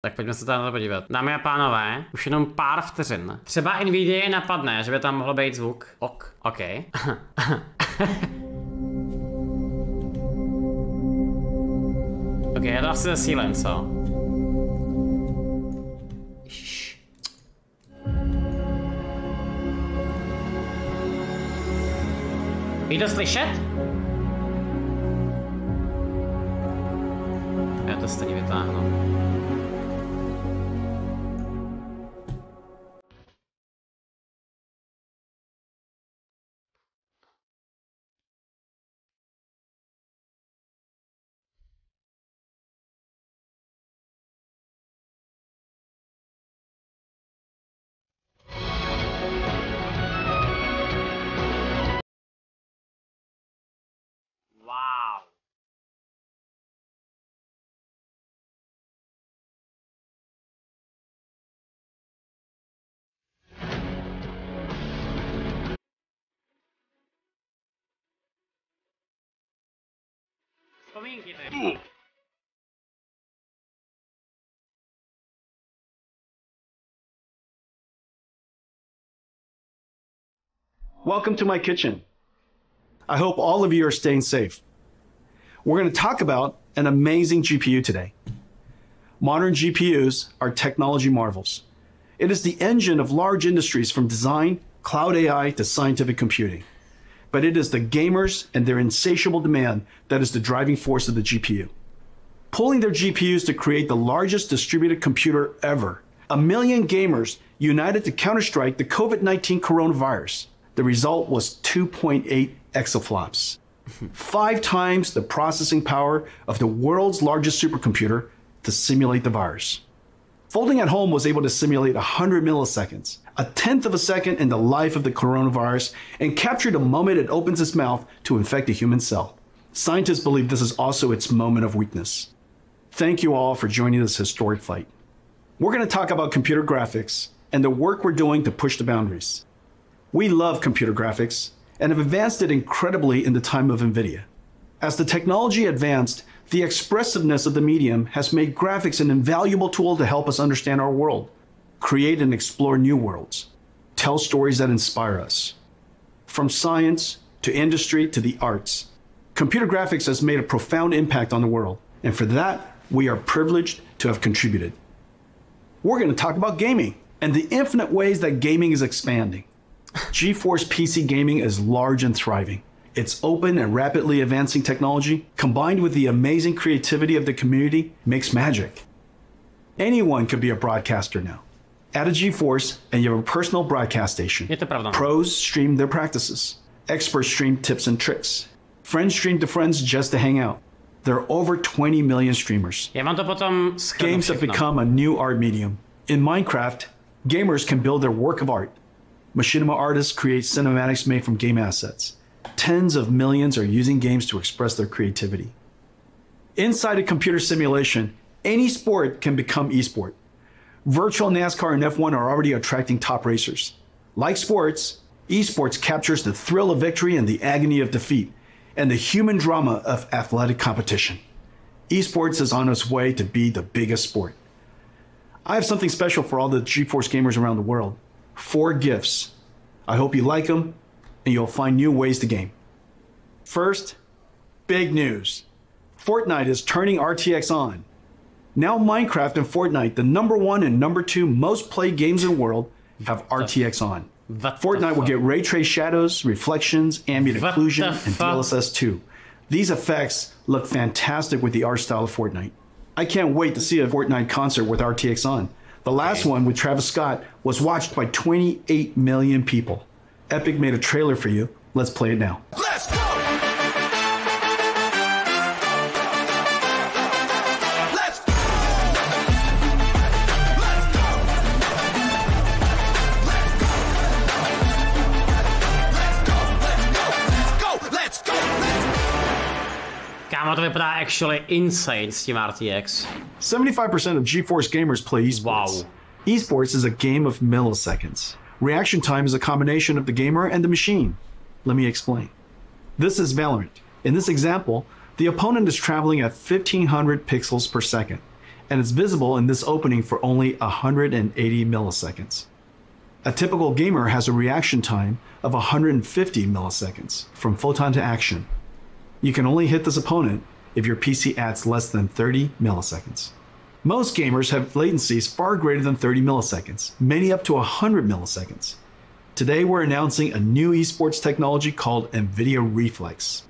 Tak pojďme se tam podívat. Dámy a pánové, už jenom pár vteřin. Třeba Nvidie napadne, že by tam mohl být zvuk. OK. OK, je to asi zesílen, co? Je to slyšet? Já to stejně vytáhnu. Wow. Vzpomínky ty. Welcome to my kitchen. I hope all of you are staying safe. We're going to talk about an amazing GPU today. Modern GPUs are technology marvels. It is the engine of large industries from design, cloud AI to scientific computing. But it is the gamers and their insatiable demand that is the driving force of the GPU. Pulling their GPUs to create the largest distributed computer ever. 1 million gamers united to counterstrike the COVID-19 coronavirus. The result was 2.8 exaflops. 5 times the processing power of the world's largest supercomputer to simulate the virus. Folding at home was able to simulate 100 milliseconds, a tenth of a second in the life of the coronavirus, and capture the moment it opens its mouth to infect a human cell. Scientists believe this is also its moment of weakness. Thank you all for joining this historic fight. We're going to talk about computer graphics and the work we're doing to push the boundaries. We love computer graphics and have advanced it incredibly in the time of Nvidia. As the technology advanced, the expressiveness of the medium has made graphics an invaluable tool to help us understand our world, create and explore new worlds, tell stories that inspire us. From science to industry to the arts, computer graphics has made a profound impact on the world, and for that, we are privileged to have contributed. We're going to talk about gaming and the infinite ways that gaming is expanding. GeForce PC gaming is large and thriving. Its open and rapidly advancing technology, combined with the amazing creativity of the community, makes magic. Anyone could be a broadcaster now. Add a GeForce and you have a personal broadcast station. Pros stream their practices. Experts stream tips and tricks. Friends stream to friends just to hang out. There are over 20 million streamers. Games have become a new art medium. In Minecraft, gamers can build their work of art. Machinima artists create cinematics made from game assets. Tens of millions are using games to express their creativity. Inside a computer simulation, any sport can become esport. Virtual NASCAR and F1 are already attracting top racers. Like sports, esports captures the thrill of victory and the agony of defeat, and the human drama of athletic competition. Esports is on its way to be the biggest sport. I have something special for all the GeForce gamers around the world. 4 gifts. I hope you like them, and you'll find new ways to game. First, big news. Fortnite is turning RTX on. Now Minecraft and Fortnite, the #1 and #2 most played games in the world, have RTX on. Fortnite will get ray trace shadows, reflections, ambient occlusion, and DLSS 2. These effects look fantastic with the art style of Fortnite. I can't wait to see a Fortnite concert with RTX on. The last one with Travis Scott was watched by 28 million people. Epic made a trailer for you. Let's play it now. Let's go! Let's go! Let's go! Let's go! Kámo, to vypadá actually insane s tím RTX. 75% of GeForce gamers play esports. Wow. Esports is a game of milliseconds. Reaction time is a combination of the gamer and the machine. Let me explain. This is Valorant. In this example, the opponent is traveling at 1500 pixels per second. and it's visible in this opening for only 180 milliseconds. A typical gamer has a reaction time of 150 milliseconds from photon to action. You can only hit this opponent if your PC adds less than 30 milliseconds. Most gamers have latencies far greater than 30 milliseconds, many up to 100 milliseconds. Today we're announcing a new esports technology called Nvidia Reflex.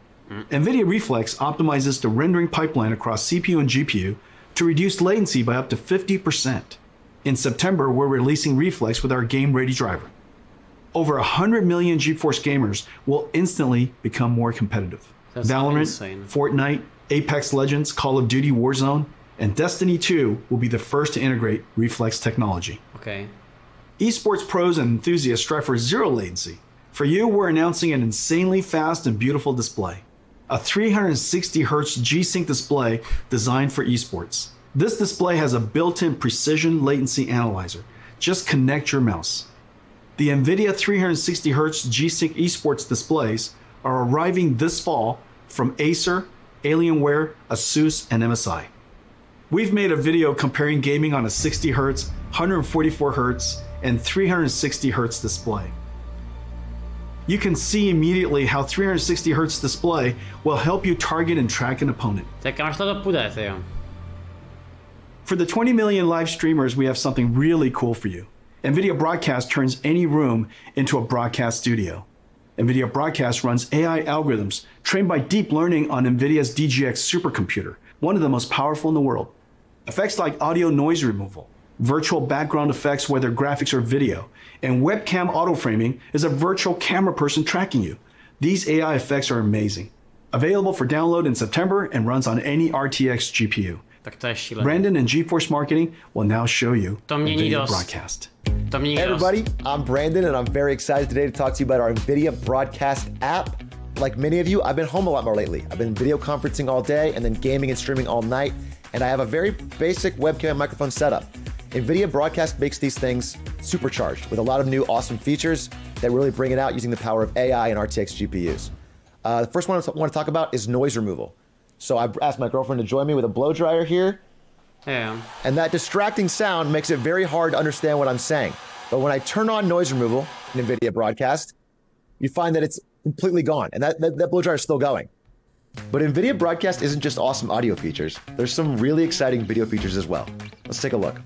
Nvidia Reflex optimizes the rendering pipeline across CPU and GPU to reduce latency by up to 50%. In September, we're releasing Reflex with our game-ready driver. Over 100 million GeForce gamers will instantly become more competitive. That's Valorant, insane. Fortnite, Apex Legends, Call of Duty Warzone, and Destiny 2 will be the first to integrate Reflex technology. Okay. Esports pros and enthusiasts strive for zero latency. For you, we're announcing an insanely fast and beautiful display. A 360 Hz G-Sync display designed for esports. This display has a built-in precision latency analyzer. Just connect your mouse. The Nvidia 360 Hz G-Sync esports displays are arriving this fall from Acer, Alienware, Asus, and MSI. We've made a video comparing gaming on a 60 Hz, 144 Hz, and 360 Hz display. You can see immediately how 360 Hz display will help you target and track an opponent. Tak až to půjde, jo. For the 20 million live streamers, we have something really cool for you. Nvidia Broadcast turns any room into a broadcast studio. Nvidia Broadcast runs AI algorithms trained by deep learning on Nvidia's DGX supercomputer, one of the most powerful in the world. Effects like audio noise removal, virtual background effects whether graphics or video, and webcam auto-framing is a virtual camera person tracking you. These AI effects are amazing. Available for download in September and runs on any RTX GPU. Tak to je šílený. Brandon and GeForce Marketing will now show you To mění Nvidia dost. Broadcast. To mění Hey dost. everybody, I'm Brandon and I'm very excited today to talk to you about our Nvidia Broadcast app. Like many of you, I've been home a lot more lately. I've been video conferencing all day and then gaming and streaming all night, and I have a very basic webcam and microphone setup. Nvidia Broadcast makes these things supercharged with a lot of new awesome features that really bring it out using the power of AI and RTX GPUs. The first one I want to talk about is noise removal. So I asked my girlfriend to join me with a blow dryer here, Yeah. and that distracting sound makes it very hard to understand what I'm saying. But when I turn on noise removal in NVIDIA Broadcast, you find that it's completely gone, and that blow dryer is still going. But NVIDIA Broadcast isn't just awesome audio features. There's some really exciting video features as well. Let's take a look.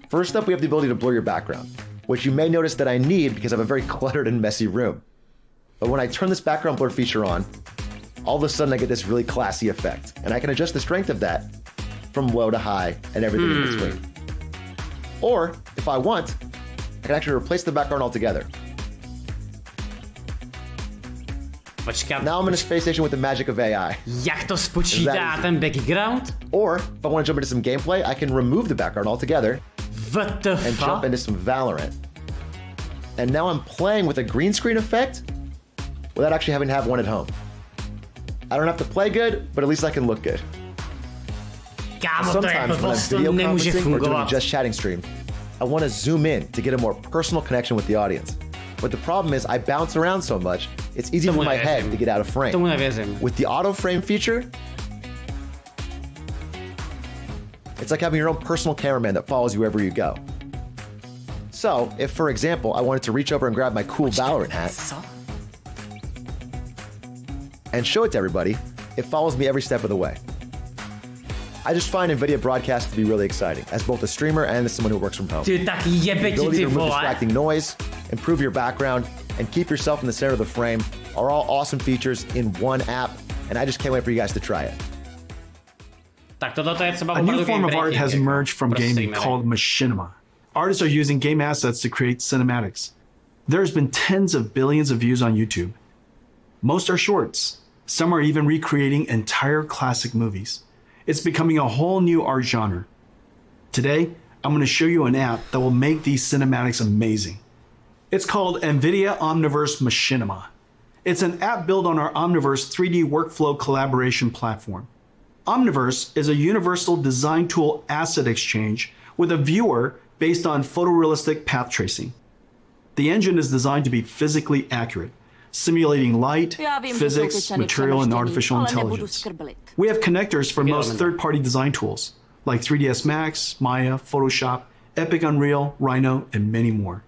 First up, we have the ability to blur your background, which you may notice that I need because I have a very cluttered and messy room. But when I turn this background blur feature on, all of a sudden I get this really classy effect, and I can adjust the strength of that from low to high and everything in between. Or, if I want, I can actually replace the background altogether. Počkat. Now I'm in a space station with the magic of AI. Jak to spočítá ten background? Or, if I want to jump into some gameplay, I can remove the background altogether What the and jump fuck? into some Valorant. And now I'm playing with a green screen effect without actually having to have one at home. I don't have to play good, but at least I can look good. Kámo, to je Sometimes when I'm blbost, to video nemůže conferencing or doing a fungovat. just chatting stream, I want to zoom in to get a more personal connection with the audience. But the problem is I bounce around so much, it's easy for my head to get out of frame. Tomu nevěřím. With the auto frame feature, it's like having your own personal cameraman that follows you wherever you go. So, if for example, I wanted to reach over and grab my cool Valorant hat Co? and show it to everybody, it follows me every step of the way. I just find NVIDIA Broadcast to be really exciting, as both a streamer and as someone who works from home. Ty tak jebe ti Ability ty to remove vole. distracting noise, improve your background, and keep yourself in the center of the frame are all awesome features in one app, and I just can't wait for you guys to try it. Tak toto je třeba A new opravdu form of game art has breaking, jako. emerged from Prostě gaming nevím. called machinima. Artists are using game assets to create cinematics. There's been tens of billions of views on YouTube. Most are shorts. Some are even recreating entire classic movies. It's becoming a whole new art genre. Today, I'm going to show you an app that will make these cinematics amazing. It's called Nvidia Omniverse Machinima. It's an app built on our Omniverse 3D workflow collaboration platform. Omniverse is a universal design tool asset exchange with a viewer based on photorealistic path tracing. The engine is designed to be physically accurate, simulating light, physics, material, and artificial intelligence. We have connectors for most third-party design tools, like 3ds Max, Maya, Photoshop, Epic Unreal, Rhino, and many more.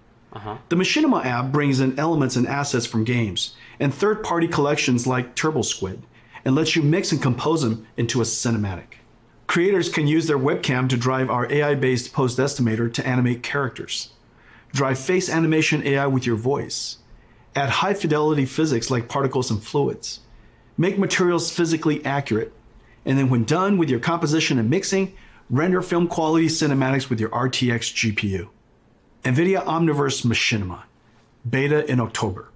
The Machinima app brings in elements and assets from games and third-party collections like TurboSquid and lets you mix and compose them into a cinematic. Creators can use their webcam to drive our AI-based post estimator to animate characters, drive face animation AI with your voice, add high-fidelity physics like particles and fluids, make materials physically accurate, and then when done with your composition and mixing, render film quality cinematics with your RTX GPU. Nvidia Omniverse Machinima, beta in October.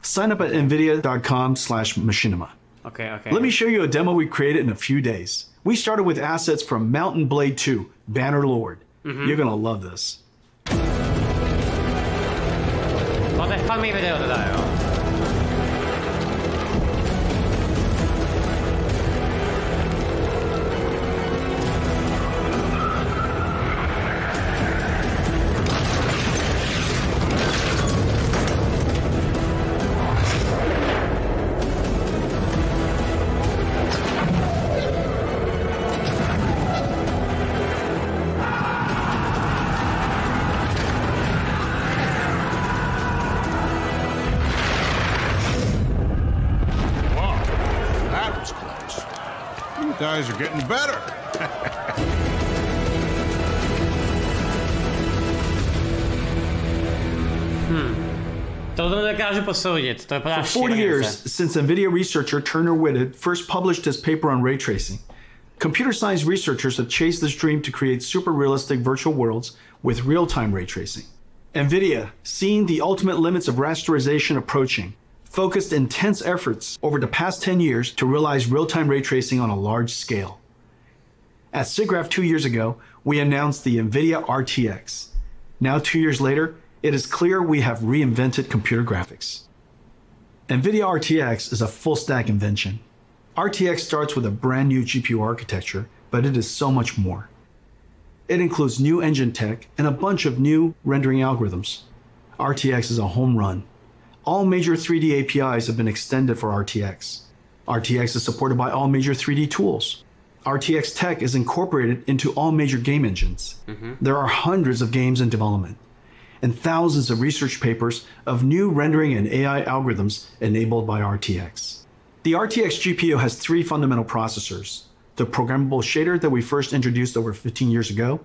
Sign up at nvidia.com/machinima. Okay. Let me show you a demo we created in a few days. We started with assets from Mountain Blade 2, Banner Lord. You're gonna love this. No, nechal mi video teda, jo. Guys are getting better. To dokážu posoudit. To vypadá For 40 years, since Nvidia researcher Turner Whitted first published his paper on ray tracing, computer science researchers have chased this dream to create super realistic virtual worlds with real-time ray tracing. Nvidia, seeing the ultimate limits of rasterization approaching, focused intense efforts over the past 10 years to realize real-time ray tracing on a large scale. At SIGGRAPH 2 years ago, we announced the Nvidia RTX. Now 2 years later, it is clear we have reinvented computer graphics. Nvidia RTX is a full-stack invention. RTX starts with a brand new GPU architecture, but it is so much more. It includes new engine tech and a bunch of new rendering algorithms. RTX is a home run. All major 3D APIs have been extended for RTX. RTX is supported by all major 3D tools. RTX tech is incorporated into all major game engines. There are hundreds of games in development and thousands of research papers of new rendering and AI algorithms enabled by RTX. The RTX GPU has 3 fundamental processors: the programmable shader that we first introduced over 15 years ago,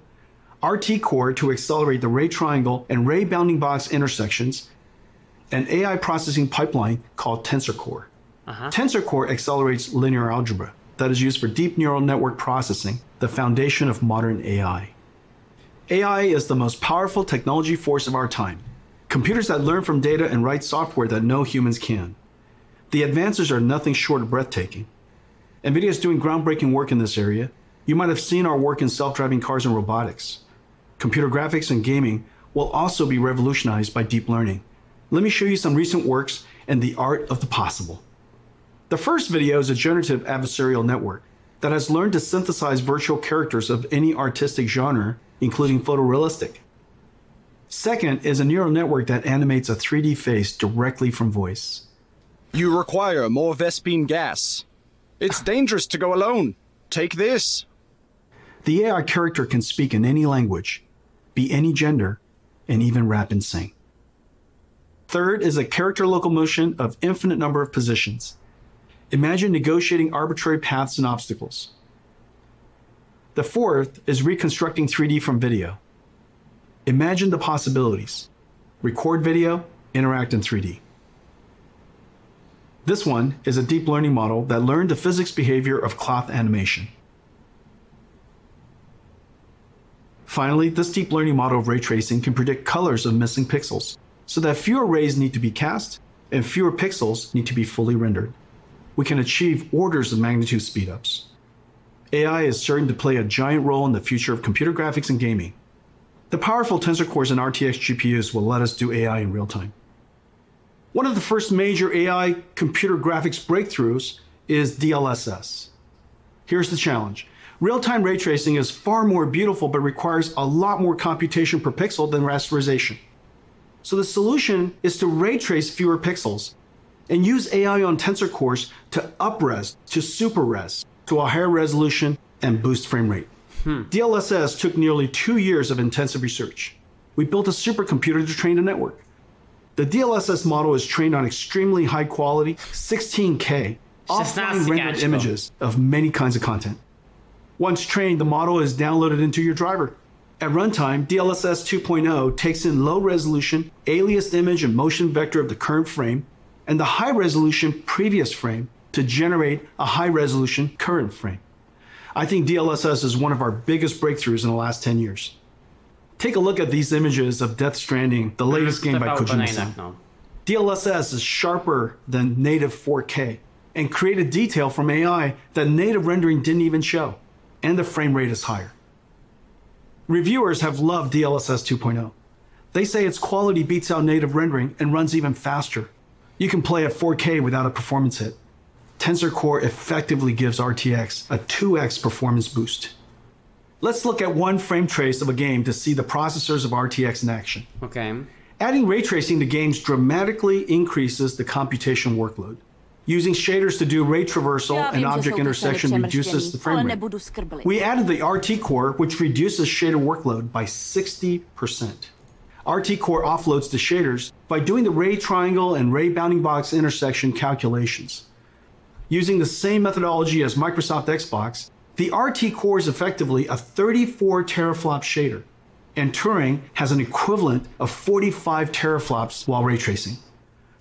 RT Core to accelerate the ray triangle and ray bounding box intersections, an AI processing pipeline called Tensor Core. Tensor Core accelerates linear algebra that is used for deep neural network processing, the foundation of modern AI. AI is the most powerful technology force of our time. Computers that learn from data and write software that no humans can. The advances are nothing short of breathtaking. Nvidia is doing groundbreaking work in this area. You might have seen our work in self-driving cars and robotics. Computer graphics and gaming will also be revolutionized by deep learning. Let me show you some recent works and the art of the possible. The first video is a generative adversarial network that has learned to synthesize virtual characters of any artistic genre, including photorealistic. Second is a neural network that animates a 3D face directly from voice. You require more Vespine gas. It's dangerous to go alone. Take this. The AI character can speak in any language, be any gender, and even rap and sing. Third is a character locomotion of infinite number of positions. Imagine negotiating arbitrary paths and obstacles. The fourth is reconstructing 3D from video. Imagine the possibilities. Record video, interact in 3D. This one is a deep learning model that learned the physics behavior of cloth animation. Finally, this deep learning model of ray tracing can predict colors of missing pixels, so that fewer rays need to be cast and fewer pixels need to be fully rendered. We can achieve orders of magnitude speedups. AI is certain to play a giant role in the future of computer graphics and gaming. The powerful tensor cores and RTX GPUs will let us do AI in real time. One of the first major AI computer graphics breakthroughs is DLSS. Here's the challenge. Real-time ray tracing is far more beautiful but requires a lot more computation per pixel than rasterization. So the solution is to ray trace fewer pixels and use AI on tensor cores to up-res to super-res to a higher resolution and boost frame rate. DLSS took nearly 2 years of intensive research. We built a supercomputer to train the network. The DLSS model is trained on extremely high quality 16K offline rendered images of many kinds of content. Once trained, the model is downloaded into your driver. At runtime, DLSS 2.0 takes in low resolution, aliased image and motion vector of the current frame and the high resolution previous frame to generate a high resolution current frame. I think DLSS is one of our biggest breakthroughs in the last 10 years. Take a look at these images of Death Stranding, the latest game by Musim. DLSS is sharper than native 4K and created detail from AI that native rendering didn't even show, and the frame rate is higher. Reviewers have loved DLSS 2.0. They say its quality beats out native rendering and runs even faster. You can play at 4K without a performance hit. Tensor Core effectively gives RTX a 2x performance boost. Let's look at one frame trace of a game to see the processors of RTX in action. Okay. Adding ray tracing to games dramatically increases the computation workload. Using shaders to do ray traversal and object intersection reduces the frame rate. We added the RT Core, which reduces shader workload by 60%. RT Core offloads the shaders by doing the ray triangle and ray bounding box intersection calculations. Using the same methodology as Microsoft Xbox, the RT Core is effectively a 34 teraflop shader, and Turing has an equivalent of 45 teraflops while ray tracing.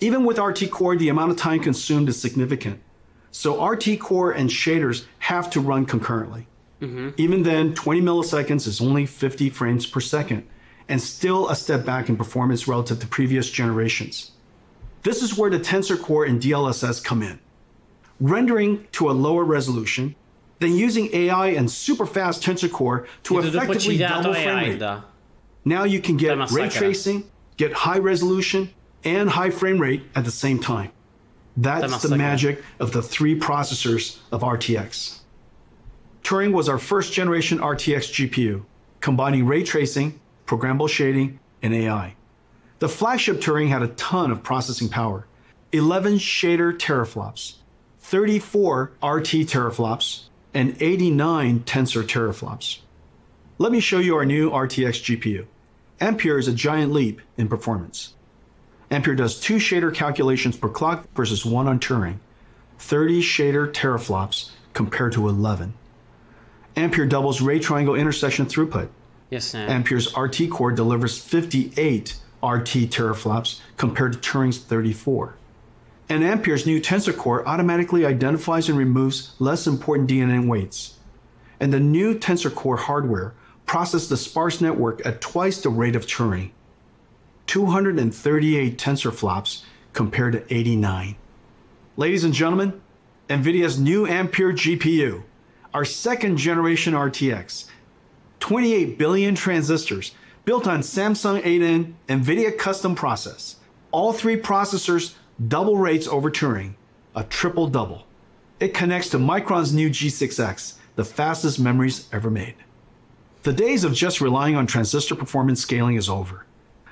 Even with RT Core, the amount of time consumed is significant. So RT Core and shaders have to run concurrently. Even then, 20 milliseconds is only 50 frames per second, and still a step back in performance relative to previous generations. This is where the Tensor Core and DLSS come in. Rendering to a lower resolution, then using AI and super fast Tensor Core to effectively double frame rate. Now you can get ray tracing, get high resolution, and high frame rate at the same time. That's the magic of the 3 processors of RTX. Turing was our first generation RTX GPU, combining ray tracing, programmable shading, and AI. The flagship Turing had a ton of processing power, 11 shader teraflops, 34 RT teraflops, and 89 tensor teraflops. Let me show you our new RTX GPU. Ampere is a giant leap in performance. Ampere does 2 shader calculations per clock versus 1 on Turing, 30 shader teraflops compared to 11. Ampere doubles ray triangle intersection throughput. Yes, sir. Ampere's RT Core delivers 58 RT teraflops compared to Turing's 34. And Ampere's new Tensor Core automatically identifies and removes less important DNN weights. And the new Tensor Core hardware processes the sparse network at twice the rate of Turing. 238 tensor flops compared to 89. Ladies and gentlemen, Nvidia's new Ampere GPU, our second generation RTX, 28 billion transistors built on Samsung 8N Nvidia custom process. All 3 processors double rates over Turing, a triple double. It connects to Micron's new G6X, the fastest memories ever made. The days of just relying on transistor performance scaling is over.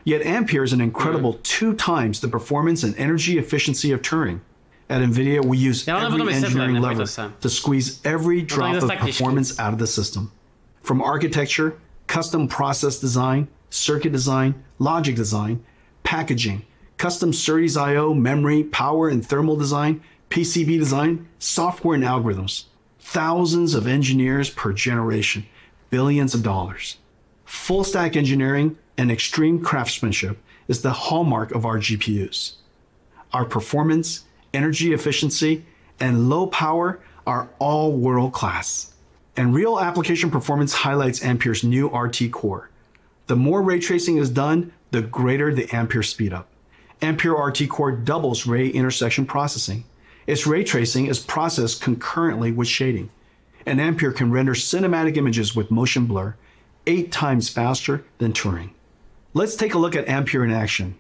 Yet Ampere is an incredible 2 times the performance and energy efficiency of Turing. At Nvidia, we use every engineering lever to squeeze every drop of performance out of the system. From architecture, custom process design, circuit design, logic design, packaging, custom SerDes I/O, memory, power and thermal design, PCB design, software and algorithms. Thousands of engineers per generation, billions of dollars. Full stack engineering and extreme craftsmanship is the hallmark of our GPUs. Our performance, energy efficiency, and low power are all world-class. And real application performance highlights Ampere's new RT Core. The more ray tracing is done, the greater the Ampere speedup. Ampere RT Core doubles ray intersection processing. Its ray tracing is processed concurrently with shading. And Ampere can render cinematic images with motion blur 8 times faster than Turing. Let's take a look at Ampere in action.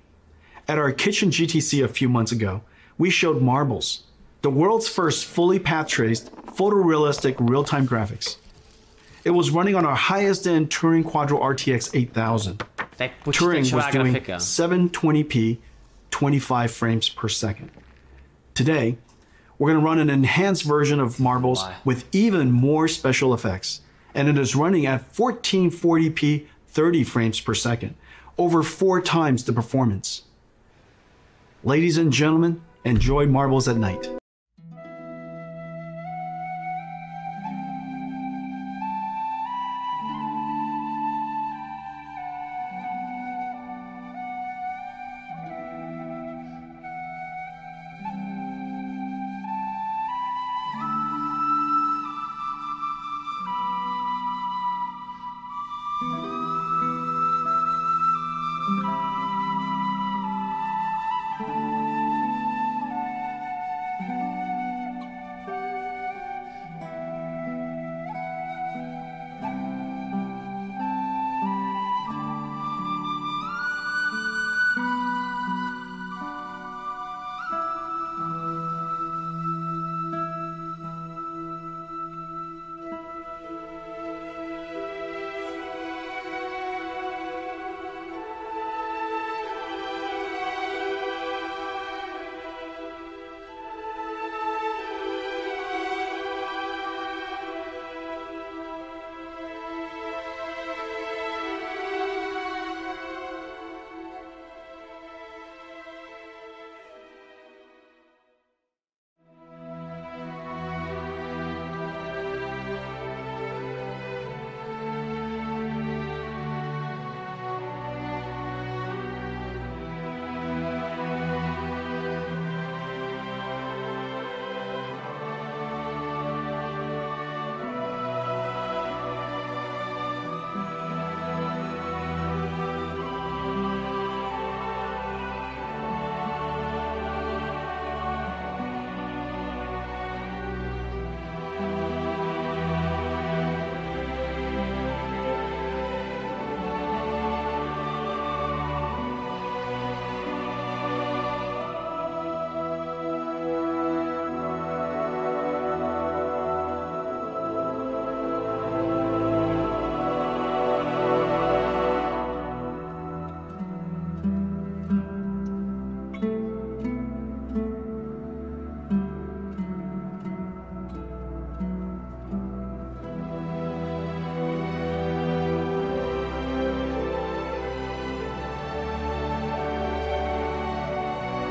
At our kitchen GTC a few months ago, we showed Marbles, the world's first fully path-traced, photorealistic real-time graphics. It was running on our highest-end Turing Quadro RTX 8000. Turing was doing 720p, 25 frames per second. Today, we're going to run an enhanced version of Marbles with even more special effects and it is running at 1440p 30 frames per second, over 4 times the performance. Ladies and gentlemen, enjoy marbles at night.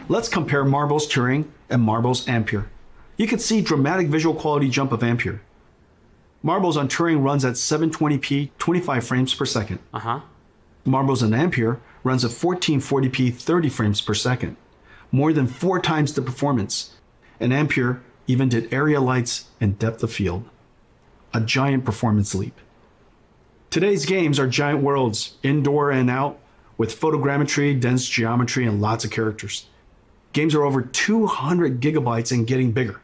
Let's compare Marbles Turing and Marbles Ampere. You can see dramatic visual quality jump of Ampere. Marbles on Turing runs at 720p 25 frames per second. Marbles on Ampere runs at 1440p 30 frames per second, more than 4 times the performance. And Ampere even did area lights and depth of field. A giant performance leap. Today's games are giant worlds, indoor and out, with photogrammetry, dense geometry, and lots of characters. Games are over 200 gigabytes and getting bigger.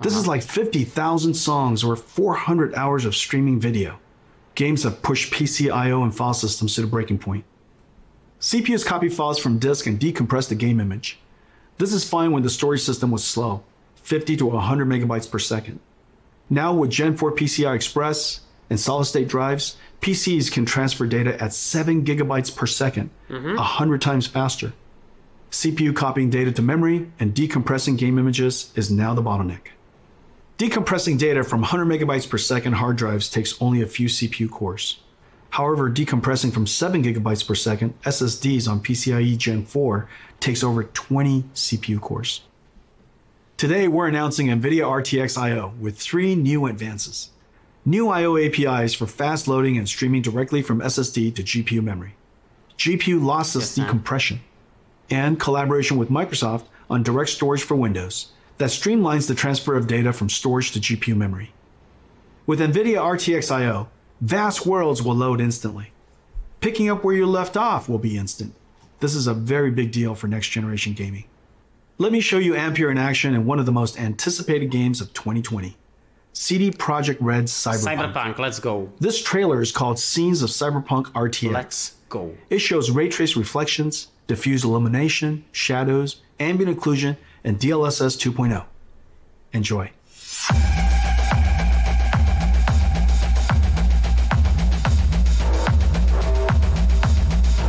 This is like 50,000 songs or 400 hours of streaming video. Games have pushed PC I/O and file systems to the breaking point. CPUs copy files from disk and decompress the game image. This is fine when the storage system was slow, 50 to 100 megabytes per second. Now with Gen 4 PCI Express and solid-state drives, PCs can transfer data at 7 gigabytes per second, 100 times faster. CPU copying data to memory and decompressing game images is now the bottleneck. Decompressing data from 100 megabytes per second hard drives takes only a few CPU cores. However, decompressing from 7 gigabytes per second SSDs on PCIe Gen 4 takes over 20 CPU cores. Today, we're announcing Nvidia RTX I/O with 3 new advances. New I/O APIs for fast loading and streaming directly from SSD to GPU memory. GPU lossless decompression. And collaboration with Microsoft on direct storage for Windows that streamlines the transfer of data from storage to GPU memory. With Nvidia RTX I/O, vast worlds will load instantly. Picking up where you left off will be instant. This is a very big deal for next generation gaming. Let me show you Ampere in action in one of the most anticipated games of 2020. CD Projekt Red's Cyberpunk. Let's go. This trailer is called Scenes of Cyberpunk RTX. Let's go. It shows ray trace reflections, diffuse illumination, shadows, ambient occlusion, and DLSS 2.0. Enjoy.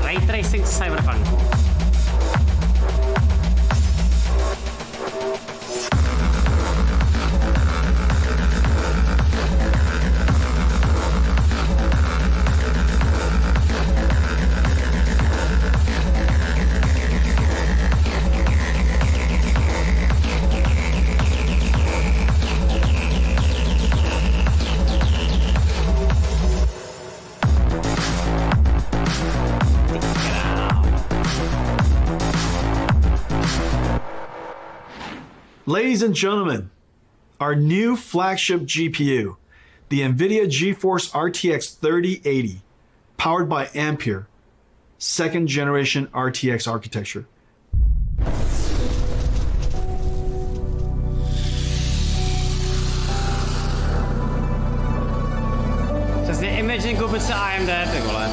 Ray tracing Cyberpunk. Ladies and gentlemen, our new flagship GPU, the Nvidia GeForce RTX 3080, powered by Ampere, second generation RTX architecture. Přesně Imagine koupit se AMD, ty vole.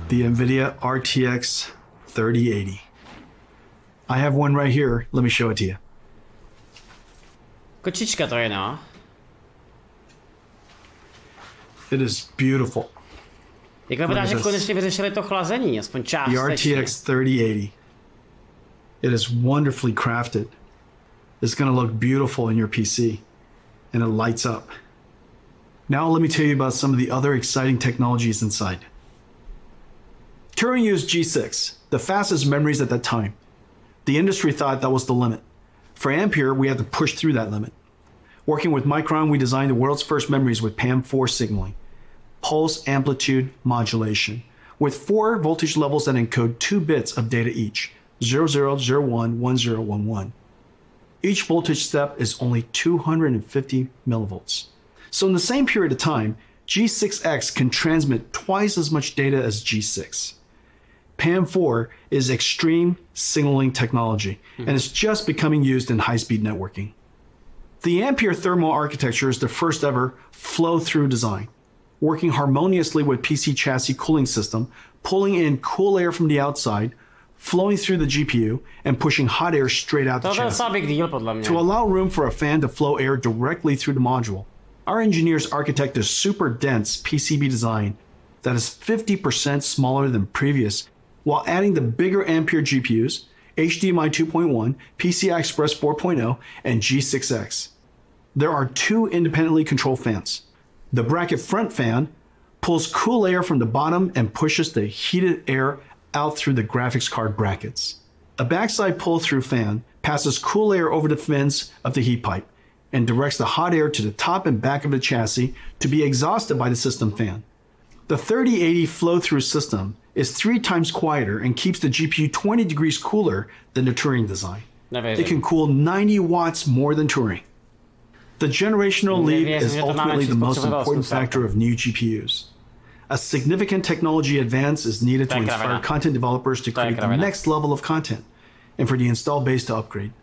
The Nvidia RTX 3080. I have one right here. Let me show it to you. Kočička to je, no. It is beautiful. Jak vypadá, že konečně vyřešili to chlazení, aspoň částečně. The RTX 3080. It is wonderfully crafted. It's going to look beautiful in your PC, and it lights up. Now let me tell you about some of the other exciting technologies inside. Turing used G6, the fastest memories at that time. The industry thought that was the limit. For Ampere, we had to push through that limit. Working with Micron, we designed the world's first memories with PAM4 signaling, pulse amplitude modulation, with 4 voltage levels that encode 2 bits of data each, 0001, 1011. Each voltage step is only 250 millivolts. So in the same period of time, G6X can transmit twice as much data as G6. PAM4 is extreme signaling technology, and it's just becoming used in high-speed networking. The Ampere thermal architecture is the first ever flow-through design, working harmoniously with PC chassis cooling system, pulling in cool air from the outside, flowing through the GPU, and pushing hot air straight out the chassis. Big deal, podle mě. To allow room for a fan to flow air directly through the module, our engineers architect a super dense PCB design that is 50% smaller than previous, while adding the bigger Ampere GPUs, HDMI 2.1, PCI Express 4.0, and G6X. There are 2 independently controlled fans. The bracket front fan pulls cool air from the bottom and pushes the heated air out through the graphics card brackets. A backside pull-through fan passes cool air over the fins of the heat pipe and directs the hot air to the top and back of the chassis to be exhausted by the system fan. The 3080 flow-through system is 3 times quieter and keeps the GPU 20 degrees cooler than the Turing design. It can cool 90 watts more than Turing. The generational leap is ultimately the most important factor of new GPUs. A significant technology advance is needed to inspire content developers to create the next level of content and for the install base to upgrade.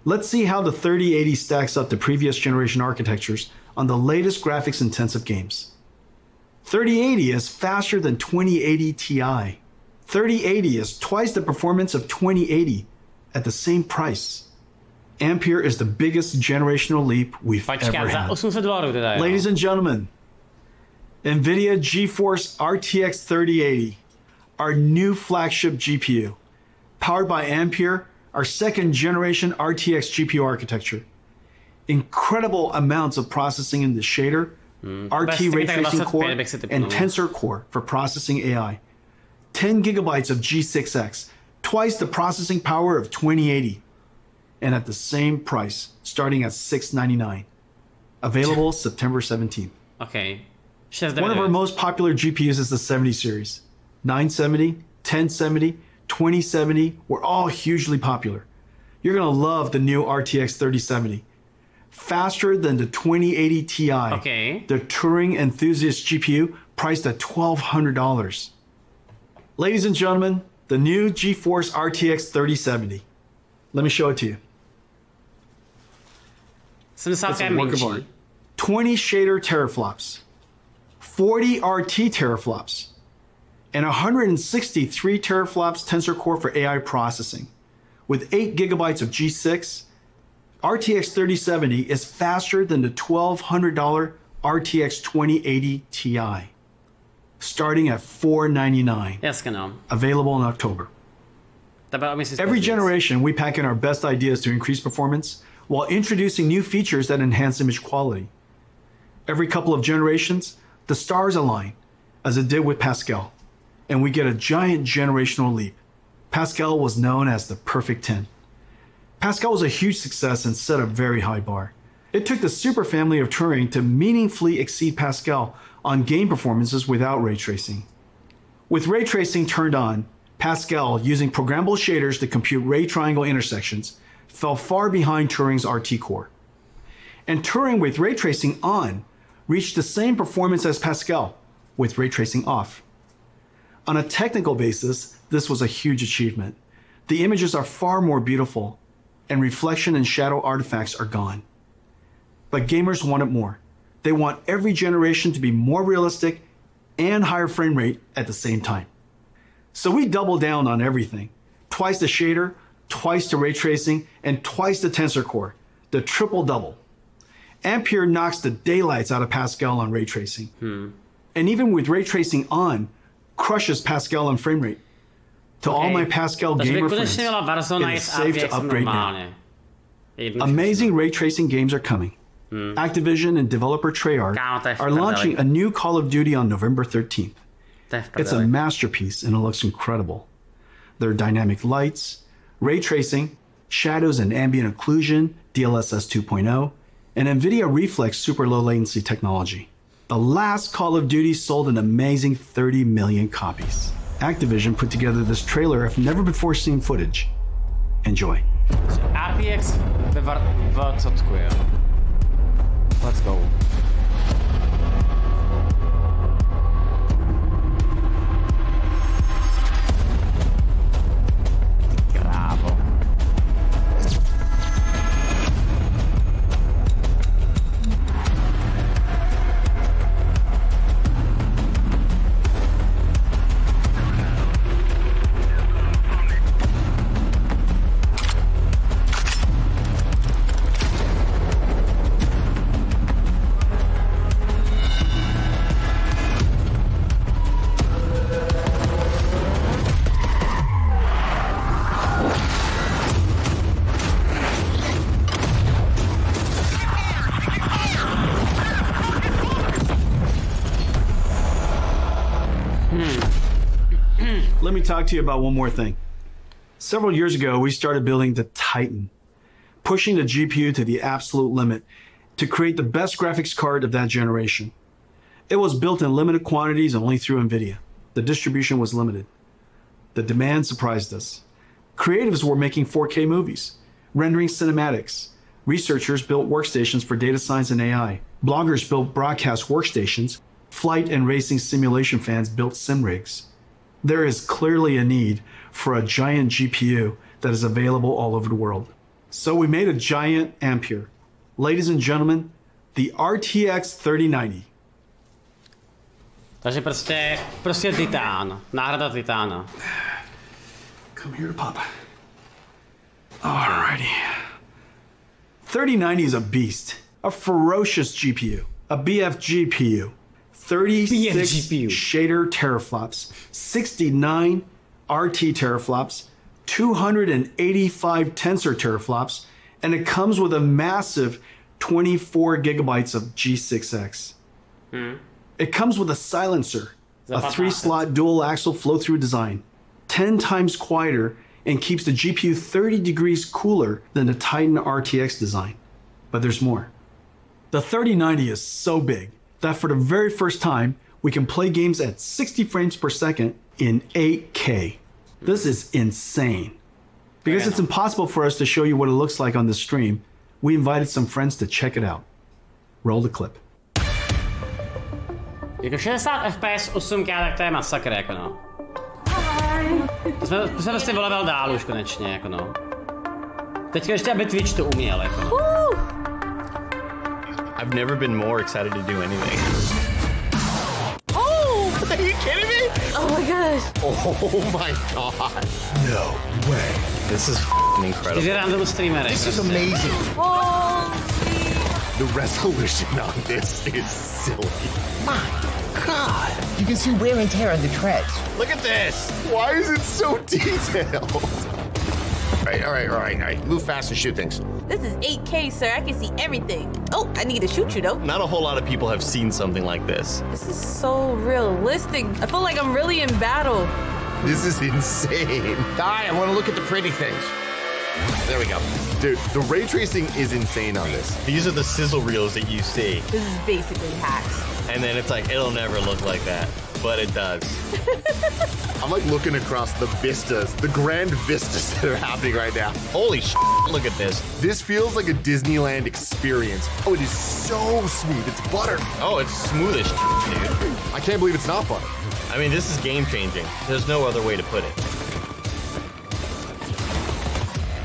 Let's see how the 3080 stacks up to previous generation architectures on the latest graphics-intensive games. 3080 is faster than 2080 Ti. 3080 is twice the performance of 2080 at the same price. Ampere is the biggest generational leap we've ever had. Ladies and gentlemen, Nvidia GeForce RTX 3080, our new flagship GPU, powered by Ampere, our second generation RTX GPU architecture. Incredible amounts of processing in the shader, RT ray tracing core, and tensor core for processing AI. 10 gigabytes of G6X, twice the processing power of 2080, and at the same price, starting at $699. Available September 17th. Okay. One of our most popular GPUs is the 70 series. 970, 1070, 2070 were all hugely popular. You're gonna love the new RTX 3070. Faster than the 2080 Ti. Okay. The Turing enthusiast GPU priced at $1,200. Ladies and gentlemen, the new GeForce RTX 3070. Let me show it to you. It's a work of art. 20 shader teraflops, 40 RT teraflops, and 163 teraflops tensor core for AI processing. With 8 gigabytes of G6, RTX 3070 is faster than the $1,200 RTX 2080 Ti, starting at $499. Jasně. Available in October. Every generation, we pack in our best ideas to increase performance while introducing new features that enhance image quality. Every couple of generations, the stars align, as it did with Pascal, and we get a giant generational leap. Pascal was known as the perfect 10. Pascal was a huge success and set a very high bar. It took the super family of Turing to meaningfully exceed Pascal on game performances without ray tracing. With ray tracing turned on, Pascal, using programmable shaders to compute ray triangle intersections, fell far behind Turing's RT core. And Turing with ray tracing on reached the same performance as Pascal with ray tracing off. On a technical basis, this was a huge achievement. The images are far more beautiful, and reflection and shadow artifacts are gone. But gamers wanted more. They want every generation to be more realistic and higher frame rate at the same time. So we doubled down on everything. Twice the shader, twice the ray tracing, and twice the tensor core, the triple double. Ampere knocks the daylights out of Pascal on ray tracing. And even with ray tracing on, crushes Pascal on frame rate. To all my Pascal gamer friends, it is safe to upgrade now. Amazing ray tracing games are coming. Activision and developer Treyarch are launching a new Call of Duty on November 13th. It's a masterpiece and it looks incredible. There are dynamic lights, ray tracing, shadows and ambient occlusion, DLSS 2.0, and Nvidia Reflex super low latency technology. The last Call of Duty sold an amazing 30 million copies. Activision put together this trailer of never before seen footage. Enjoy. RTX v cocku, jo. Let's go. Krávo. Let me talk to you about one more thing. Several years ago, we started building the Titan, pushing the GPU to the absolute limit to create the best graphics card of that generation. It was built in limited quantities only through Nvidia. The distribution was limited. The demand surprised us. Creatives were making 4K movies, rendering cinematics. Researchers built workstations for data science and AI. Bloggers built broadcast workstations. Flight and racing simulation fans built sim rigs. There is clearly a need for a giant GPU that is available all over the world. So we made a giant Ampere. Ladies and gentlemen, the RTX 3090. Takže prostě titán, náhrada titána. Come here, Papa. Alrighty. 3090 is a beast, a ferocious GPU, a BF GPU. 36 shader teraflops, 69 RT teraflops, 285 tensor teraflops, and it comes with a massive 24 gigabytes of G6X. It comes with a silencer, a 3-slot dual axle flow-through design, 10 times quieter, and keeps the GPU 30 degrees cooler than the Titan RTX design. But there's more. The 3090 is so big that for the very first time, we can play games at 60 frames per second in 8K. This is insane. Because it's impossible for us to show you what it looks like on the stream, we invited some friends to check it out. Roll the clip. Jako 60 FPS 8K, tak to je masakr, jako no. To jsme prostě volil dál už konečně, jako no. Teďka ještě, aby Twitch to uměl, jako no. I've never been more excited to do anything. Oh! Are you kidding me? Oh my gosh. Oh my god. No way. This is f***ing incredible. These random streamery. This is amazing. Oh, The resolution on this is silly. My god. You can see wear and tear on the treads. Look at this. Why is it so detailed? All right. Move fast and shoot things. this is 8K, sir. I can see everything. Oh, I need to shoot you, though. Not a whole lot of people have seen something like this. This is so realistic. I feel like I'm really in battle. This is insane. I want to look at the pretty things. There we go. Dude, the ray tracing is insane on this. These are the sizzle reels that you see. This is basically hacks. And then it's like, it'll never look like that, but it does. I'm like looking across the vistas, the grand vistas that are happening right now. Holy shit, look at this. This feels like a Disneyland experience. Oh, it is so smooth. It's butter. Oh, it's smooth as shit, dude. I can't believe it's not butter. I mean, this is game changing. There's no other way to put it.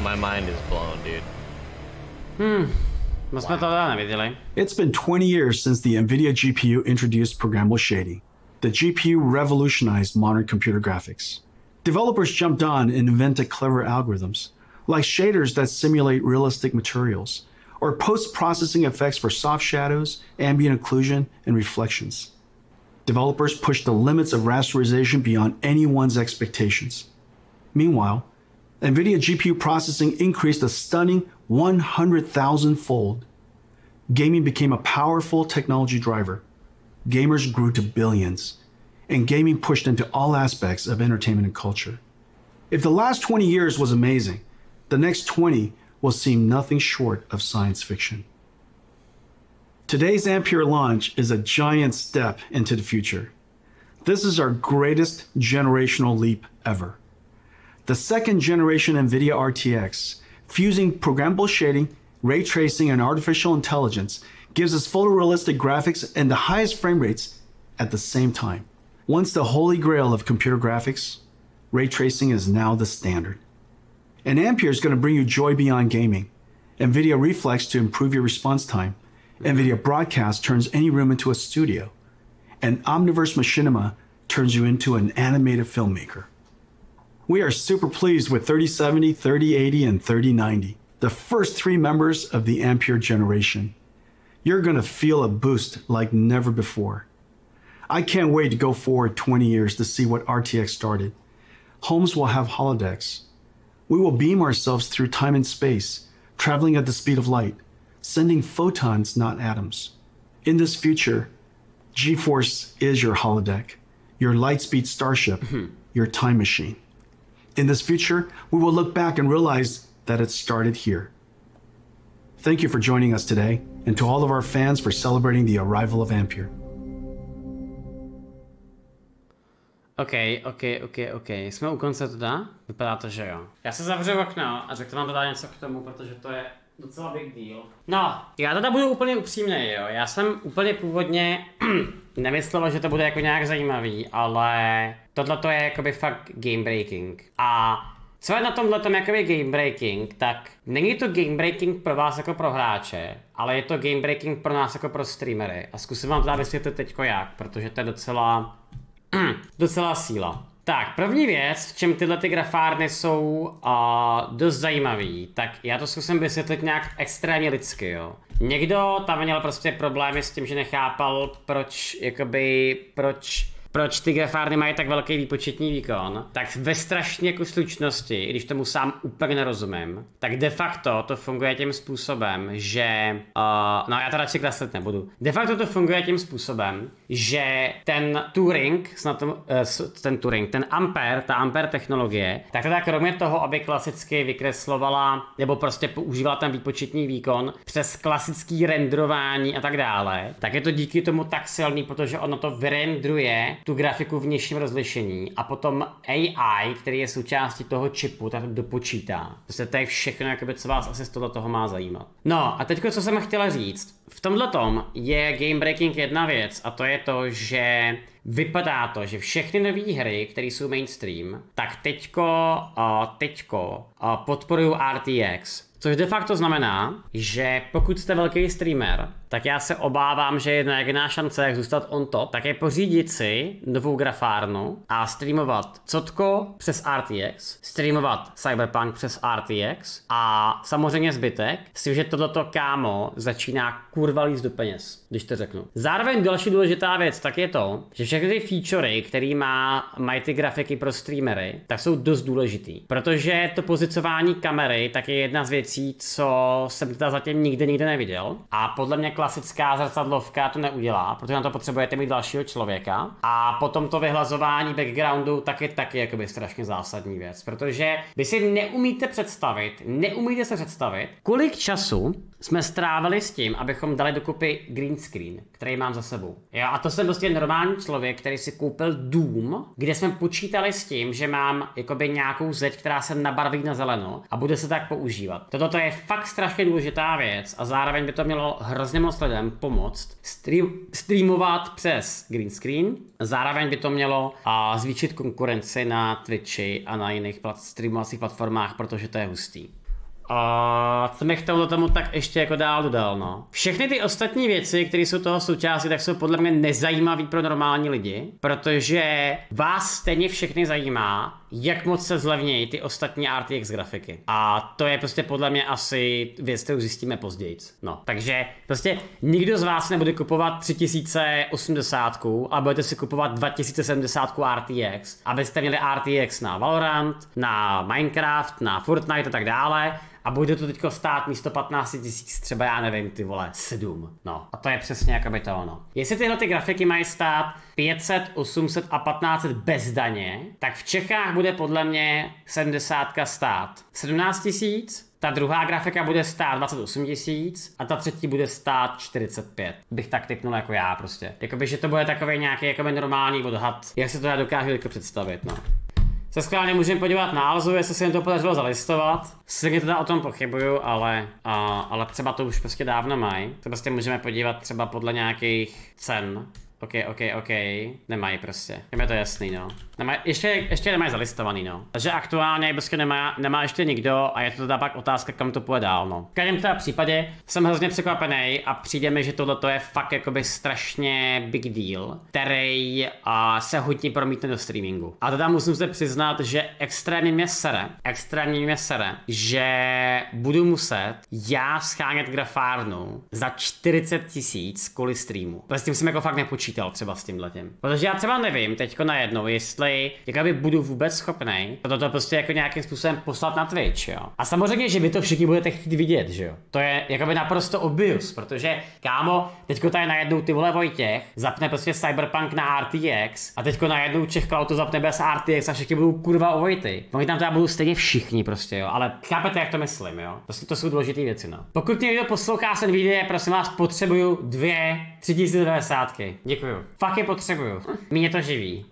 My mind is blown, dude. It's been 20 years since the Nvidia GPU introduced programmable shading. The GPU revolutionized modern computer graphics. Developers jumped on and invented clever algorithms, like shaders that simulate realistic materials, or post-processing effects for soft shadows, ambient occlusion, and reflections. Developers pushed the limits of rasterization beyond anyone's expectations. Meanwhile, Nvidia GPU processing increased a stunning 100,000-fold. Gaming became a powerful technology driver. Gamers grew to billions, and gaming pushed into all aspects of entertainment and culture. If the last 20 years was amazing, the next 20 will seem nothing short of science fiction. Today's Ampere launch is a giant step into the future. This is our greatest generational leap ever. The second generation Nvidia RTX, fusing programmable shading, ray tracing, and artificial intelligence, gives us photorealistic graphics and the highest frame rates at the same time. Once the holy grail of computer graphics, ray tracing is now the standard. And Ampere is going to bring you joy beyond gaming. Nvidia Reflex to improve your response time. Nvidia Broadcast turns any room into a studio. And Omniverse Machinima turns you into an animated filmmaker. We are super pleased with 3070, 3080, and 3090, the first three members of the Ampere generation. You're going to feel a boost like never before. I can't wait to go forward 20 years to see what RTX started. Homes will have holodecks. We will beam ourselves through time and space, traveling at the speed of light, sending photons, not atoms. In this future, GeForce is your holodeck, your lightspeed starship, your time machine. In this future, we will look back and realize that it started here. Thank you for joining us today, and to all of our fans for celebrating the arrival of Ampere. OK. Jsme u konce teda? Vypadá to, že jo. Já se zavřu okno a řeknu vám teda něco k tomu, protože to je docela big deal. No, já teda budu úplně upřímný, jo. Já jsem úplně původně nemyslel, že to bude jako nějak zajímavý, ale tohle to je jakoby fakt game breaking. A co je na tomhletom jakoby game breaking, tak není to game breaking pro vás jako pro hráče, ale je to game breaking pro nás jako pro streamery. A zkusím vám teda vysvětlit teďko jak, protože to je docela síla. Tak, první věc, v čem tyhle ty grafárny jsou dost zajímavý, tak já to zkusím vysvětlit nějak extrémně lidsky, jo. Někdo tam měl prostě problémy s tím, že nechápal, proč ty grafárny mají tak velký výpočetní výkon, tak ve strašně jako slušnosti, i když tomu sám úplně nerozumím, tak de facto to funguje tím způsobem, že, no já to radši kreslit nebudu, de facto to funguje tím způsobem, že ten Turing, ten Ampere, ta Ampere technologie, tak teda kromě toho, aby klasicky vykreslovala, nebo prostě používala ten výpočetní výkon přes klasický renderování a tak dále, tak je to díky tomu tak silný, protože ono to vyrendruje tu grafiku v nižším rozlišení a potom AI, který je součástí toho čipu, tak to dopočítá. To je všechno, jakoby, co vás asi z toho má zajímat. No a teďko, co jsem chtěla říct. V tomhletom je game breaking jedna věc a to je to, že vypadá to, že všechny nové hry, které jsou mainstream, tak teďko podporují RTX. Což de facto znamená, že pokud jste velký streamer, tak já se obávám, že jediná šance, jak zůstat on top, tak je pořídit si novou grafárnu a streamovat Cotko přes RTX, streamovat Cyberpunk přes RTX a samozřejmě zbytek, s tím, že tohleto kámo začíná kurva líst do peněz, když to řeknu. Zároveň další důležitá věc tak je to, že všechny ty featurey, který mají ty grafiky pro streamery, tak jsou dost důležitý, protože to pozicování kamery tak je jedna z věcí, co jsem teda zatím nikde neviděl a podle mě klasická zrcadlovka to neudělá, protože na to potřebujete mít dalšího člověka a potom to vyhlazování backgroundu taky jakoby strašně zásadní věc, protože vy si neumíte se představit, kolik času jsme strávili s tím, abychom dali dokupy green screen, který mám za sebou. Jo, a to jsem prostě normální člověk, který si koupil dům, kde jsme počítali s tím, že mám jakoby nějakou zeď, která se nabarví na zeleno a bude se tak používat. Toto je fakt strašně důležitá věc a zároveň by to mělo hrozně moc lidem pomoct streamovat přes green screen. Zároveň by to mělo zvýšit konkurenci na Twitchi a na jiných streamovacích platformách, protože to je hustý. Co bych tomu tak ještě jako dál dodal, no. Všechny ty ostatní věci, které jsou toho součástí, tak jsou podle mě nezajímavé pro normální lidi, protože vás stejně všechny zajímá, jak moc se zlevnějí ty ostatní RTX grafiky. A to je prostě podle mě asi věc, kterou zjistíme později. No, takže prostě nikdo z vás nebude kupovat 3080 a budete si kupovat 2070 RTX, abyste měli RTX na Valorant, na Minecraft, na Fortnite a tak dále. A bude to teďko stát místo 15 000 třeba, já nevím, ty vole, 7. No, a to je přesně jakoby to ono. Jestli tyhle ty grafiky mají stát 500, 800 a 1500 bez daně, tak v Čechách bude podle mě 70 stát 17 000, ta druhá grafika bude stát 28 000 a ta třetí bude stát 45. Bych tak tipnul jako já prostě. Jakoby, že to bude takový nějaký jakoby normální odhad, jak se to já dokážu jako představit, no. Se schválně můžeme podívat na Alzu, jestli se jim to podařilo zalistovat. Silně teda o tom pochybuju, ale třeba to už prostě dávno mají. To prostě můžeme podívat třeba podle nějakých cen. OK. Nemají prostě. Je mi to jasný, no. Ještě nemají zalistovaný, no. Takže aktuálně prostě nemá ještě nikdo a je to teda pak otázka, kam to půjde dál, no. V každém teda případě jsem hrozně překvapený a přijde mi, že tohle je fakt jakoby strašně big deal, který se hodně promítne do streamingu. A teda musím se přiznat, že extrémně mě sere, že budu muset já schánět grafárnu za 40 000 kvůli streamu. S tím jsem jako fakt nepočítal třeba s tímhletím. Protože já třeba nevím teďko najednou, jestli jakoby budu vůbec schopnej toto prostě jako nějakým způsobem poslat na Twitch, jo. A samozřejmě, že vy to všichni budete chtít vidět, že jo. To je jakoby naprosto obvious, protože kámo, teďko tady najednou ty vole Vojtěch zapne prostě Cyberpunk na RTX a teďko najednou CzechCloud to zapne bez RTX a všichni budou kurva o Vojty. Oni tam teda budou stejně všichni prostě, jo. Ale chápete, jak to myslím, jo. Prostě to jsou důležité věci, no. Pokud někdo poslouchá z Nvidie, prosím vás, potřebuju 2 3090. Děkuju. Fakt je potřebuju. Mě to živí.